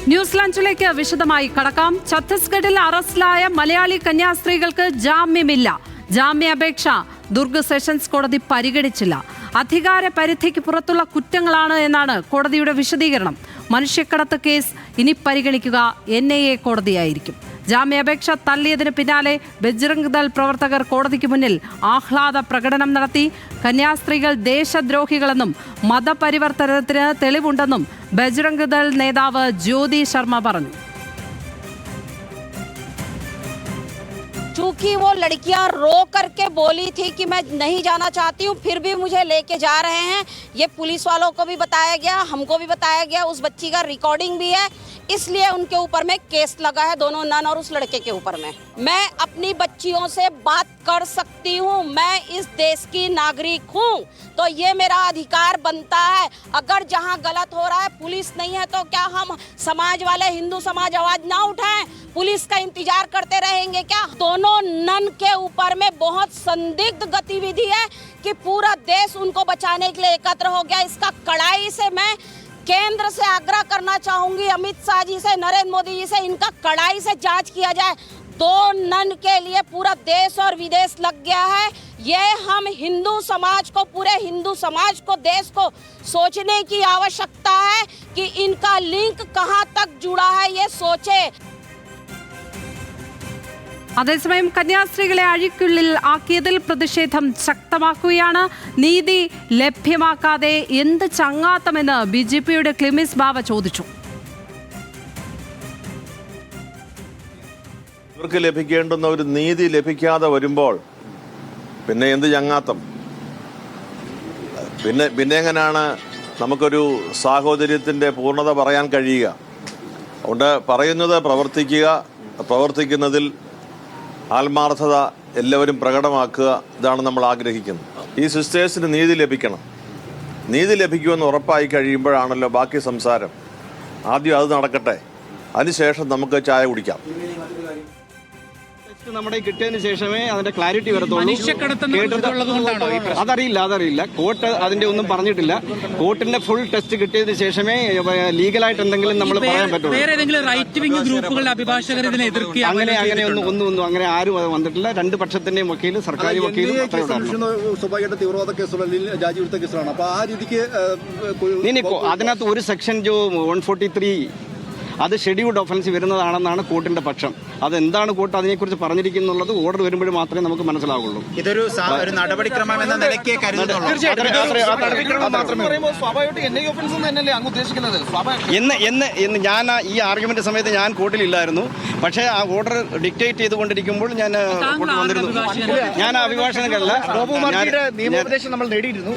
News ലഞ്ചിലേക്ക് വിശദമായി കടക്കാം. ഛത്തീസ്ഗഡിൽ അറസ്റ്റിലായ മലയാളി കന്യാസ്ത്രീകൾക്ക് ജാമ്യമില്ല. ജാമ്യാപേക്ഷ ദുർഗ് സെഷൻസ് കോടതി പരിഗണിച്ചില്ല. അധികാര പരിധിക്ക് പുറത്തുള്ള കുറ്റങ്ങളാണ് എന്നാണ് കോടതിയുടെ വിശദീകരണം. മനുഷ്യക്കടത്ത് കേസ് ഇനി പരിഗണിക്കുക NIA കോടതിയായിരിക്കും. ജാമ്യാപേക്ഷ തള്ളിയതിന് പിന്നാലെ ബജ്രംഗ് ദൾ പ്രവർത്തകർ കോടതിക്ക് മുന്നിൽ ആഹ്ലാദ പ്രകടനം നടത്തി. കന്യാസ്ത്രീകൾ ദേശദ്രോഹികളെന്നും മതപരിവർത്തനത്തിന് തെളിവുണ്ടെന്നും ബജ്രംഗ് ദൾ നേതാവ് ജ്യോതി ശർമ്മ പറഞ്ഞു. चूंकि वो लड़कियां रो करके बोली थी कि मैं नहीं जाना चाहती हूँ, फिर भी मुझे लेके जा रहे हैं। ये पुलिस वालों को भी बताया गया, हमको भी बताया गया, उस बच्ची का रिकॉर्डिंग भी है, इसलिए उनके ऊपर में केस लगा है, दोनों नन और उस लड़के के ऊपर में। मैं अपनी बच्चियों से बात कर सकती हूँ, मैं इस देश की नागरिक हूँ, तो ये मेरा अधिकार बनता है। अगर जहाँ गलत हो रहा है पुलिस नहीं है तो क्या हम समाज वाले हिंदू समाज आवाज ना उठाएं? पुलिस का इंतजार करते रहेंगे क्या? दोनों नन के ऊपर में बहुत संदिग्ध गतिविधि है कि पूरा देश उनको बचाने के लिए एकत्र हो गया। इसका कड़ाई से मैं केंद्र से आग्रह करना चाहूंगी, अमित शाह जी से, नरेंद्र मोदी जी से, इनका कड़ाई से जांच किया जाए। 2 नन के लिए पूरा देश और विदेश लग गया है। ये हम हिंदू समाज को, पूरे हिंदू समाज को, देश को सोचने की आवश्यकता है कि इनका लिंक कहां तक जुड़ा है, ये सोचे। അതേസമയം കന്യാസ്ത്രീകളെ അഴിക്കുള്ളിൽ ആക്കിയതിൽ പ്രതിഷേധം ശക്തമാക്കുകയാണ്. നീതി ലഭ്യമാക്കാതെ എന്ത് ചങ്ങാത്തമെന്ന് BJPയുടെ ക്ലിമിസ് ബാവ ചോദിച്ചു. ഇവർക്ക് ലഭിക്കേണ്ടുന്ന ഒരു നീതി ലഭിക്കാതെ വരുമ്പോൾ പിന്നെ എന്ത് ചങ്ങാത്തം? പിന്നെ എങ്ങനെയാണ് നമുക്കൊരു സാഹോദര്യത്തിൻ്റെ പൂർണ്ണത പറയാൻ കഴിയുക? അതുകൊണ്ട് പറയുന്നത് പ്രവർത്തിക്കുക, പ്രവർത്തിക്കുന്നതിൽ ആത്മാർത്ഥത എല്ലാവരും പ്രകടമാക്കുക, ഇതാണ് നമ്മൾ ആഗ്രഹിക്കുന്നത്. ഈ സിസ്റ്റേഴ്സിന് നീതി ലഭിക്കണം. നീതി ലഭിക്കുമെന്ന് ഉറപ്പായി കഴിയുമ്പോഴാണല്ലോ ബാക്കി സംസാരം. ആദ്യം അത് നടക്കട്ടെ, അതിനുശേഷം നമുക്ക് ചായ കുടിക്കാം. നമ്മുടെ കിട്ടിയതിന് ശേഷമേ അതിന്റെ ക്ലാരിറ്റി വരത്തുള്ളൂ. അതറിയില്ല. കോർട്ട് അതിന്റെ ഒന്നും പറഞ്ഞിട്ടില്ല. കോർട്ടിന്റെ ഫുൾ ടെസ്റ്റ് കിട്ടിയതിന് ശേഷമേ ലീഗലായിട്ട് എന്തെങ്കിലും നമ്മൾ പറയാൻ പറ്റുള്ളൂ. അങ്ങനെ ഒന്നും അങ്ങനെ ആരും വന്നിട്ടില്ല. 2 പക്ഷത്തിന്റെയും വക്കീൽ, സർക്കാർ വക്കീലും സ്വാഭാവികമായിട്ട് തീവ്രവാദ കേസുകൾ, രാജിവെടുത്ത കേസുകളാണ്. അപ്പൊ ആ രീതിക്ക് അതിനകത്ത് ഒരു സെക്ഷൻ 143 അത് ഷെഡ്യൂൾഡ് ഒഫൻസ് വരുന്നതാണെന്നാണ് കോർട്ടിന്റെ പക്ഷം. അതെന്താണ് കോർട്ട് അതിനെക്കുറിച്ച് പറഞ്ഞിരിക്കുന്നുള്ളത് ഓർഡർ വരുമ്പോൾ മാത്രമേ നമുക്ക് മനസ്സിലാവുള്ളൂ. ഇതൊരു നടപടിക്രമം എന്ന നിലയ്ക്ക് എന്ന് ഞാൻ ഈ ആർഗ്യുമെന്റ് സമയത്ത് ഞാൻ കോർട്ടിലില്ലായിരുന്നു. പക്ഷേ ആ ഓർഡർ ഡിക്റ്റേറ്റ് ചെയ്തുകൊണ്ടിരിക്കുമ്പോൾ ഞാൻ വന്നിരുന്നു. ഞാൻ അഭിഭാഷകനല്ല, നിയമോപദേശം നമ്മൾ നേടിയിരുന്നു.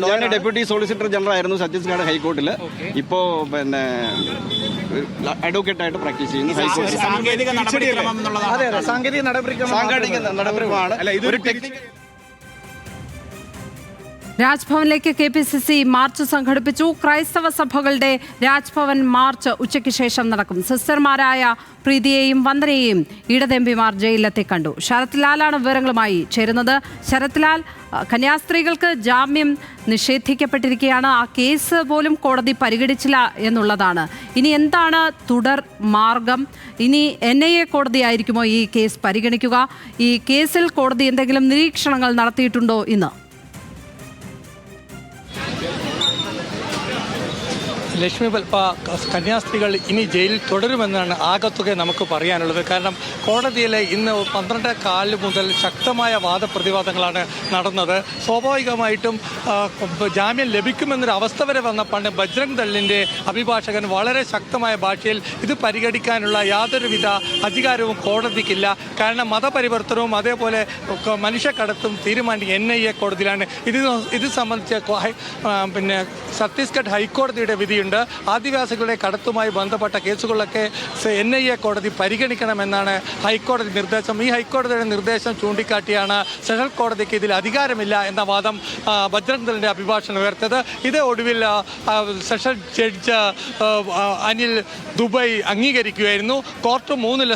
ഞാൻ ഡെപ്യൂട്ടി സോളിസിറ്റർ ജനറൽ ആയിരുന്നു ഛത്തീസ്ഗഡ് ഹൈക്കോർട്ടിൽ. ഇപ്പോ അഡ്വക്കേറ്റ് ആയിട്ട് പ്രാക്ടീസ് ചെയ്യുന്നു. സാങ്കേതിക നടപടിക്രമമാണ്. രാജ്ഭവനിലേക്ക് KPCC മാർച്ച് സംഘടിപ്പിച്ചു. ക്രൈസ്തവ സഭകളുടെ രാജ്ഭവൻ മാർച്ച് ഉച്ചയ്ക്ക് ശേഷം നടക്കും. സിസ്റ്റർമാരായ പ്രീതിയെയും വന്ദനയെയും ഇടതെമ്പിമാർ ജയിലിലെത്തി കണ്ടു. ശരത് ലാലാണ് വിവരങ്ങളുമായി ചേരുന്നത്. ശരത് ലാൽ, കന്യാസ്ത്രീകൾക്ക് ജാമ്യം നിഷേധിക്കപ്പെട്ടിരിക്കുകയാണ്. ആ കേസ് പോലും കോടതി പരിഗണിച്ചില്ല എന്നുള്ളതാണ്. ഇനി എന്താണ് തുടർ മാർഗം? ഇനി NIA കോടതിയായിരിക്കുമോ ഈ കേസ് പരിഗണിക്കുക? ഈ കേസിൽ കോടതി എന്തെങ്കിലും നിരീക്ഷണങ്ങൾ നടത്തിയിട്ടുണ്ടോ ഇന്ന്? ലക്ഷ്മി, കന്യാസ്ത്രീകൾ ഇനി ജയിലിൽ തുടരുമെന്നാണ് ആകത്തുക നമുക്ക് പറയാനുള്ളത്. കാരണം കോടതിയിൽ ഇന്ന് 12:15 മുതൽ ശക്തമായ വാദപ്രതിവാദങ്ങളാണ് നടന്നത്. സ്വാഭാവികമായിട്ടും ജാമ്യം ലഭിക്കുമെന്നൊരു അവസ്ഥ വരെ വന്നപ്പോൾ ബജ്രംഗ് ദളിൻ്റെ അഭിഭാഷകൻ വളരെ ശക്തമായ ഭാഷയിൽ ഇത് പരിഗണിക്കാനുള്ള യാതൊരുവിധ അധികാരവും കോടതിക്കില്ല. കാരണം മതപരിവർത്തനവും അതേപോലെ മനുഷ്യക്കടത്തും തീരുമാനിക്കുക NIA കോടതിയിലാണ്. ഇത് സംബന്ധിച്ച് ഛത്തീസ്ഗഡ് ഹൈക്കോടതിയുടെ വിധിയുണ്ട്. ആദിവാസികളുടെ കടത്തുമായി ബന്ധപ്പെട്ട കേസുകളൊക്കെ NIA കോടതി പരിഗണിക്കണമെന്നാണ് ഹൈക്കോടതി നിർദ്ദേശം. ഈ ഹൈക്കോടതിയുടെ നിർദ്ദേശം ചൂണ്ടിക്കാട്ടിയാണ് സെഷൽ കോടതിക്ക് ഇതിൽ അധികാരമില്ല എന്ന വാദം ബജ്രംഗ് ദളിന്റെ അഭിഭാഷകൻ ഉയർത്തിയത്. ഇത് ഒടുവിൽ സെഷൻ ജഡ്ജ് അനിൽ ദുബൈ അംഗീകരിക്കുകയായിരുന്നു.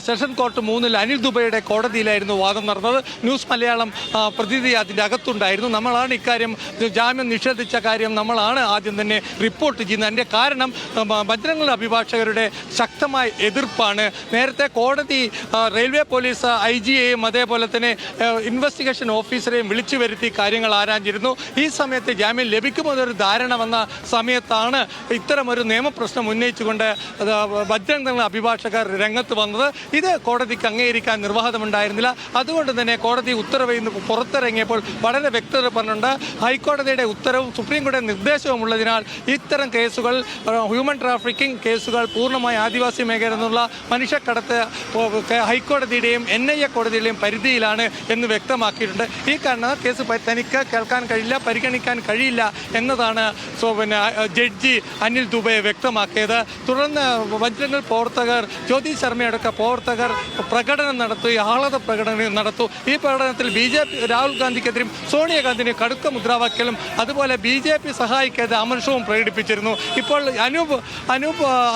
സെഷൻ കോർട്ട് 3 അനിൽ ദുബൈയുടെ കോടതിയിലായിരുന്നു വാദം നടന്നത്. ന്യൂസ് മലയാളം പ്രതിനിധി അതിൻ്റെ അകത്തുണ്ടായിരുന്നു. നമ്മളാണ് ഇക്കാര്യം ജാമ്യം നിഷേധിച്ച കാര്യം നമ്മളാണ് ആദ്യം തന്നെ റിപ്പോർട്ട് ചെയ്യുന്നത്. അതിൻ്റെ കാരണം ബജ്രംഗ് അഭിഭാഷകരുടെ ശക്തമായ എതിർപ്പാണ്. നേരത്തെ കോടതി റെയിൽവേ പോലീസ് IGയെയും അതേപോലെ തന്നെ ഇൻവെസ്റ്റിഗേഷൻ ഓഫീസറെയും വിളിച്ചു വരുത്തി കാര്യങ്ങൾ ആരാഞ്ഞിരുന്നു. ഈ സമയത്ത് ജാമ്യം ലഭിക്കുമെന്നൊരു ധാരണ വന്ന സമയത്താണ് ഇത്തരമൊരു നിയമപ്രശ്നം ഉന്നയിച്ചുകൊണ്ട് ബജ്രംഗ് ദൾ അഭിഭാഷകർ രംഗത്ത് വന്നത്. ഇത് കോടതിക്ക് അംഗീകരിക്കാൻ നിർവാഹമുണ്ടായിരുന്നില്ല. അതുകൊണ്ട് തന്നെ കോടതി ഉത്തരവ് ഇന്ന് പുറത്തിറങ്ങിയപ്പോൾ വളരെ വ്യക്തത പറഞ്ഞിട്ടുണ്ട്. ഹൈക്കോടതിയുടെ ഉത്തരവും സുപ്രീം കോടതിയുടെ നിർദ്ദേശവും ഉള്ളതിനാൽ ഇത്തരം കേസുകൾ, ഹ്യൂമൻ ട്രാഫിക്കിംഗ് കേസുകൾ പൂർണ്ണമായി ആദിവാസി മേഖലയിൽ നിന്നുള്ള മനുഷ്യക്കടത്ത് ഹൈക്കോടതിയുടെയും NIA കോടതിയുടെയും പരിധിയിലാണ് എന്ന് വ്യക്തമാക്കിയിട്ടുണ്ട്. ഈ കാരണം കേസ് തനിക്ക് കേൾക്കാൻ കഴിയില്ല, പരിഗണിക്കാൻ കഴിയില്ല എന്നതാണ് ജഡ്ജി അനിൽ ദുബെ വ്യക്തമാക്കിയത്. തുടർന്ന് ബജ്രംഗ് പ്രവർത്തകർ, ജ്യോതി ശർമ്മയടക്കം പ്രവർത്തകർ പ്രകടനം നടത്തി, ആഹ്ലാദ പ്രകടനം നടത്തു. ഈ പ്രകടനത്തിൽ BJP രാഹുൽ ഗാന്ധിക്കെതിരെയും സോണിയാഗാന്ധിനെ കടുത്ത മുദ്രാവാക്യങ്ങളും അതുപോലെ BJP സഹായിക്കാതെ അമർഷവും പ്രകടിപ്പിച്ചിരുന്നു. ഇപ്പോൾ അനൂപ്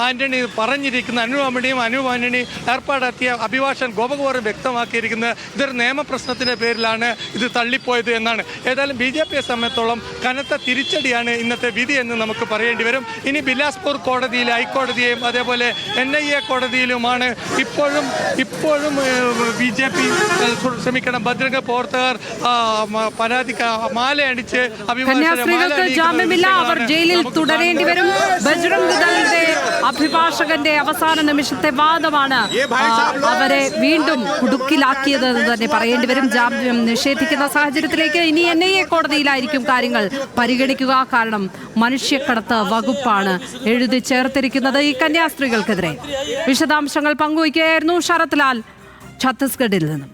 ആന്റണി പറഞ്ഞിരിക്കുന്ന അനൂപ് ആന്റണി ഏർപ്പാടാക്കിയ അഭിഭാഷകൻ ഗോപകുമാറും വ്യക്തമാക്കിയിരിക്കുന്നത് ഇതൊരു നിയമപ്രശ്നത്തിന്റെ പേരിലാണ് ഇത് തള്ളിപ്പോയത് എന്നാണ്. ഏതായാലും BJPയെ സംബന്ധിച്ചോളം കനത്ത തിരിച്ചടിയാണ് ഇന്നത്തെ വിധി എന്ന് നമുക്ക് പറയേണ്ടി വരും. ഇനി ബിലാസ്പൂർ കോടതിയിലെ ഹൈക്കോടതിയെയും അതേപോലെ NIA കോടതിയിലുമാണ് ഇപ്പോഴും ബജ്രംഗ് പ്രവർത്തകർ മാലയടിച്ച് കന്യാസ്ത്രീകൾക്ക് ജാമ്യമില്ല, അവർ ജയിലിൽ തുടരേണ്ടി വരും. ബജ്രംഗ് ദളിന്റെ അഭിഭാഷകന്റെ അവസാന നിമിഷത്തെ വാദമാണ് അവരെ വീണ്ടും കുടുക്കിലാക്കിയത് എന്ന് തന്നെ പറയേണ്ടി വരും. ജാമ്യം നിഷേധിക്കുന്ന സാഹചര്യത്തിലേക്ക് ഇനി NIA കോടതിയിലായിരിക്കും കാര്യങ്ങൾ പരിഗണിക്കുക. കാരണം മനുഷ്യക്കടത്ത് വകുപ്പാണ് എഴുതി ചേർത്തിരിക്കുന്നത് ഈ കന്യാസ്ത്രീകൾക്കെതിരെ. വിശദാംശങ്ങൾ പങ്കുവയ്ക്കുകയായിരുന്നു ശരത് ലാൽ ഛത്തീസ്ഗഡിൽ നിന്നും.